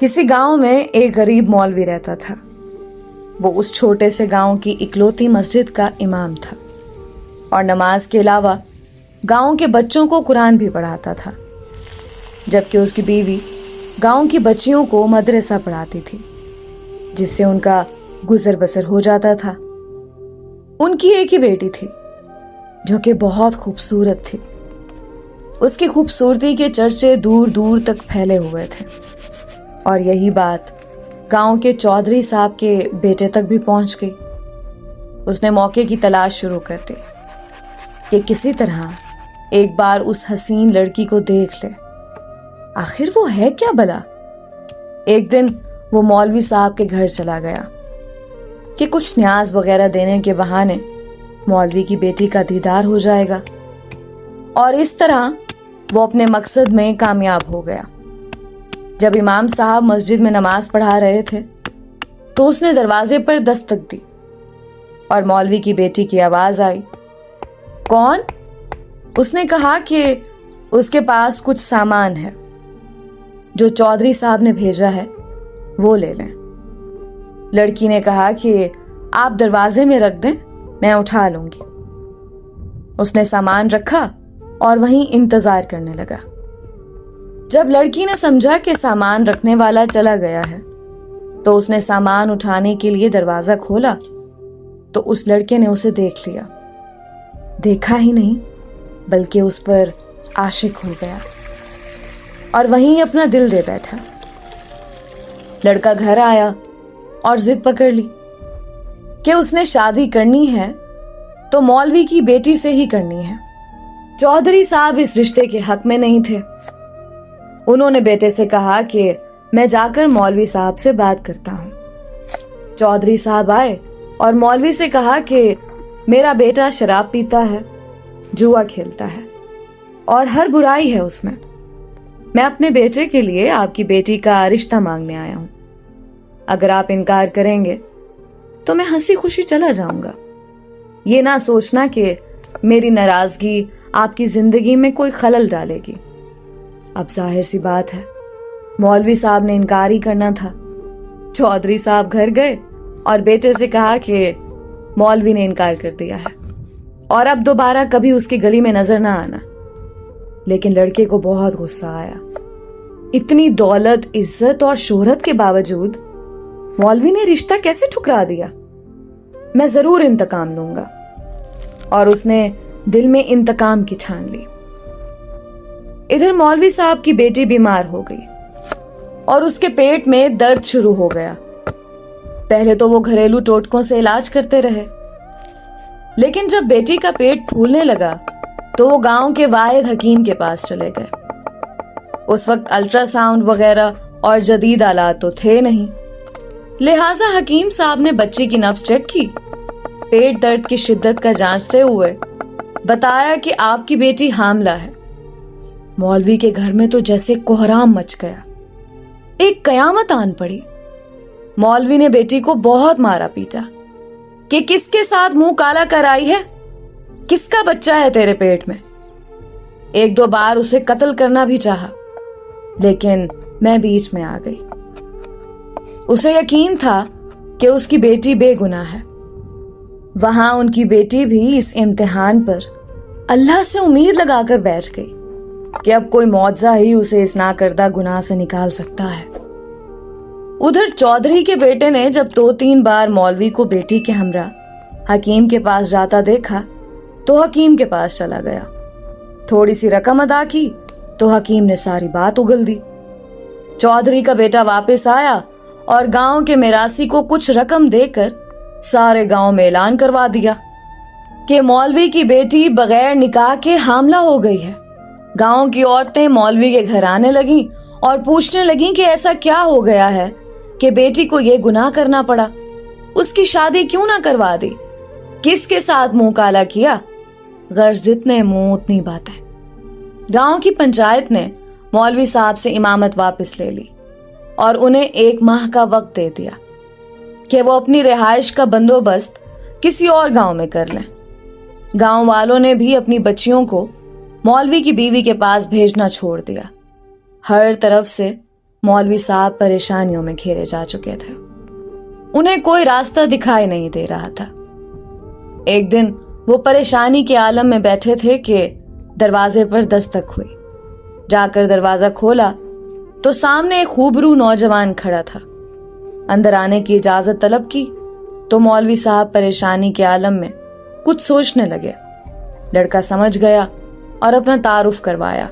किसी गांव में एक गरीब मौलवी रहता था। वो उस छोटे से गांव की इकलौती मस्जिद का इमाम था और नमाज के अलावा गांव के बच्चों को कुरान भी पढ़ाता था, जबकि उसकी बीवी गांव की बच्चियों को मदरसा पढ़ाती थी, जिससे उनका गुजर बसर हो जाता था। उनकी एक ही बेटी थी जो कि बहुत खूबसूरत थी। उसकी खूबसूरती के चर्चे दूर दूर तक फैले हुए थे और यही बात गांव के चौधरी साहब के बेटे तक भी पहुंच गई। उसने मौके की तलाश शुरू कर दी कि किसी तरह एक बार उस हसीन लड़की को देख ले। आखिर वो है क्या भला? एक दिन वो मौलवी साहब के घर चला गया कि कुछ न्याज वगैरह देने के बहाने मौलवी की बेटी का दीदार हो जाएगा, और इस तरह वो अपने मकसद में कामयाब हो गया। जब इमाम साहब मस्जिद में नमाज पढ़ा रहे थे तो उसने दरवाजे पर दस्तक दी और मौलवी की बेटी की आवाज आई। कौन? उसने कहा कि उसके पास कुछ सामान है जो चौधरी साहब ने भेजा है, वो ले लें। लड़की ने कहा कि आप दरवाजे में रख दें, मैं उठा लूंगी। उसने सामान रखा और वहीं इंतजार करने लगा। जब लड़की ने समझा कि सामान रखने वाला चला गया है तो उसने सामान उठाने के लिए दरवाजा खोला तो उस लड़के ने उसे देख लिया। देखा ही नहीं बल्कि उस पर आशिक हो गया और वहीं अपना दिल दे बैठा। लड़का घर आया और जिद पकड़ ली कि उसने शादी करनी है तो मौलवी की बेटी से ही करनी है। चौधरी साहब इस रिश्ते के हक में नहीं थे। उन्होंने बेटे से कहा कि मैं जाकर मौलवी साहब से बात करता हूं। चौधरी साहब आए और मौलवी से कहा कि मेरा बेटा शराब पीता है, जुआ खेलता है और हर बुराई है उसमें। मैं अपने बेटे के लिए आपकी बेटी का रिश्ता मांगने आया हूं। अगर आप इनकार करेंगे तो मैं हंसी खुशी चला जाऊंगा। ये ना सोचना कि मेरी नाराजगी आपकी जिंदगी में कोई खलल डालेगी। अब जाहिर सी बात है, मौलवी साहब ने इनकार ही करना था। चौधरी साहब घर गए और बेटे से कहा कि मौलवी ने इनकार कर दिया है और अब दोबारा कभी उसकी गली में नजर ना आना। लेकिन लड़के को बहुत गुस्सा आया। इतनी दौलत, इज्जत और शोहरत के बावजूद मौलवी ने रिश्ता कैसे ठुकरा दिया? मैं जरूर इंतकाम लूंगा। और उसने दिल में इंतकाम की ठान ली। इधर मौलवी साहब की बेटी बीमार हो गई और उसके पेट में दर्द शुरू हो गया। पहले तो वो घरेलू टोटकों से इलाज करते रहे, लेकिन जब बेटी का पेट फूलने लगा तो वो गांव के वाहिद हकीम के पास चले गए। उस वक्त अल्ट्रासाउंड वगैरह और जदीद आलात तो थे नहीं, लिहाजा हकीम साहब ने बच्ची की नब्ज चेक की, पेट दर्द की शिद्दत का जांचते हुए बताया कि आपकी बेटी हामला है। मौलवी के घर में तो जैसे कोहराम मच गया, एक कयामत आन पड़ी। मौलवी ने बेटी को बहुत मारा पीटा कि किसके साथ मुंह काला कराई है, किसका बच्चा है तेरे पेट में। एक दो बार उसे कत्ल करना भी चाहा, लेकिन मैं बीच में आ गई। उसे यकीन था कि उसकी बेटी बेगुनाह है। वहां उनकी बेटी भी इस इम्तिहान पर अल्लाह से उम्मीद लगाकर बैठ गई कि अब कोई मौजज़ा ही उसे इस नाकर्दा गुनाह से निकाल सकता है। उधर चौधरी के बेटे ने जब 2-3 बार मौलवी को बेटी के हमरा हकीम के पास जाता देखा तो हकीम के पास चला गया। थोड़ी सी रकम अदा की तो हकीम ने सारी बात उगल दी। चौधरी का बेटा वापस आया और गांव के मिरासी को कुछ रकम देकर सारे गांव में ऐलान करवा दिया कि मौलवी की बेटी बगैर निकाह के हामला हो गई है। गांव की औरतें मौलवी के घर आने लगीं और पूछने लगीं कि ऐसा क्या हो गया है कि बेटी को ये गुनाह करना पड़ा, उसकी शादी क्यों ना करवा दी, किसके साथ मुंह काला किया। गर्ज जितने मुंह उतनी बातें। गांव की पंचायत ने मौलवी साहब से इमामत वापस ले ली और उन्हें 1 माह का वक्त दे दिया कि वो अपनी रिहाइश का बंदोबस्त किसी और गांव में कर लें। गांव वालों ने भी अपनी बच्चियों को मौलवी की बीवी के पास भेजना छोड़ दिया। हर तरफ से मौलवी साहब परेशानियों में घेरे जा चुके थे। उन्हें कोई रास्ता दिखाई नहीं दे रहा था। एक दिन वो परेशानी के आलम में बैठे थे कि दरवाजे पर दस्तक हुई। जाकर दरवाजा खोला तो सामने एक खूबरू नौजवान खड़ा था। अंदर आने की इजाजत तलब की तो मौलवी साहब परेशानी के आलम में कुछ सोचने लगे। लड़का समझ गया और अपना तारुफ करवाया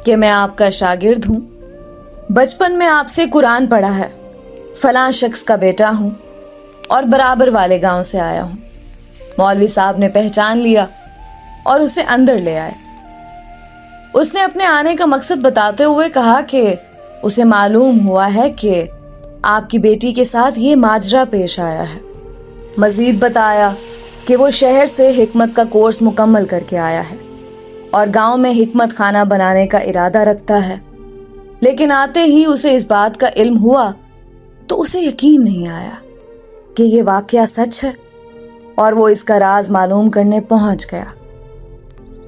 कि मैं आपका शागिर्द हूं, बचपन में आपसे कुरान पढ़ा है, फलां शख्स का बेटा हूं और बराबर वाले गांव से आया हूं। मौलवी साहब ने पहचान लिया और उसे अंदर ले आए। उसने अपने आने का मकसद बताते हुए कहा कि उसे मालूम हुआ है कि आपकी बेटी के साथ ये माजरा पेश आया है। मजीद बताया कि वो शहर से हिकमत का कोर्स मुकम्मल करके आया है और गांव में हिकमत खाना बनाने का इरादा रखता है, लेकिन आते ही उसे इस बात का इल्म हुआ तो उसे यकीन नहीं आया कि ये वाकया सच है और वो इसका राज मालूम करने पहुंच गया।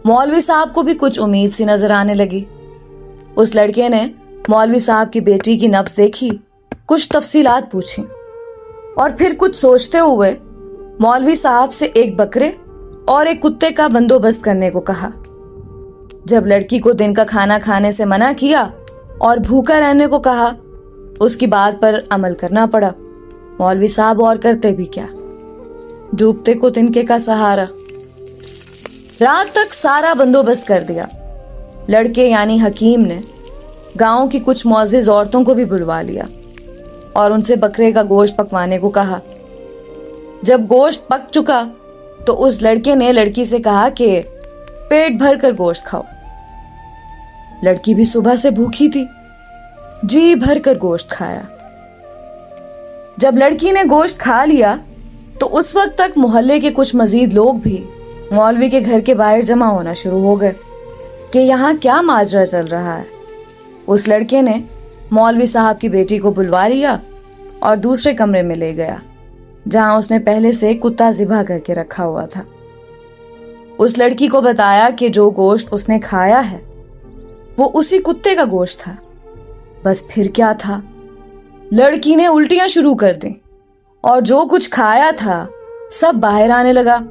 मौलवी साहब को भी कुछ उम्मीद सी नजर आने लगी। उस लड़के ने मौलवी साहब की बेटी की नब्ज देखी, कुछ तफसीलात पूछी और फिर कुछ सोचते हुए मौलवी साहब से एक बकरे और एक कुत्ते का बंदोबस्त करने को कहा। जब लड़की को दिन का खाना खाने से मना किया और भूखा रहने को कहा, उसकी बात पर अमल करना पड़ा। मौलवी साहब और करते भी क्या, डूबते को तिनके का सहारा। रात तक सारा बंदोबस्त कर दिया। लड़के यानी हकीम ने गांव की कुछ मुअज़्ज़िज़ औरतों को भी बुलवा लिया और उनसे बकरे का गोश्त पकवाने को कहा। जब गोश्त पक चुका तो उस लड़के ने लड़की से कहा कि पेट भर कर गोश्त खाओ। लड़की भी सुबह से भूखी थी, जी भर कर गोश्त खाया। जब लड़की ने गोश्त खा लिया तो उस वक्त तक मोहल्ले के कुछ मजीद लोग भी मौलवी के घर के बाहर जमा होना शुरू हो गए कि यहाँ क्या माजरा चल रहा है। उस लड़के ने मौलवी साहब की बेटी को बुलवा लिया और दूसरे कमरे में ले गया जहां उसने पहले से कुत्ता ज़िबा करके रखा हुआ था। उस लड़की को बताया कि जो गोश्त उसने खाया है वो उसी कुत्ते का गोश्त था। बस फिर क्या था, लड़की ने उल्टियां शुरू कर दी और जो कुछ खाया था सब बाहर आने लगा।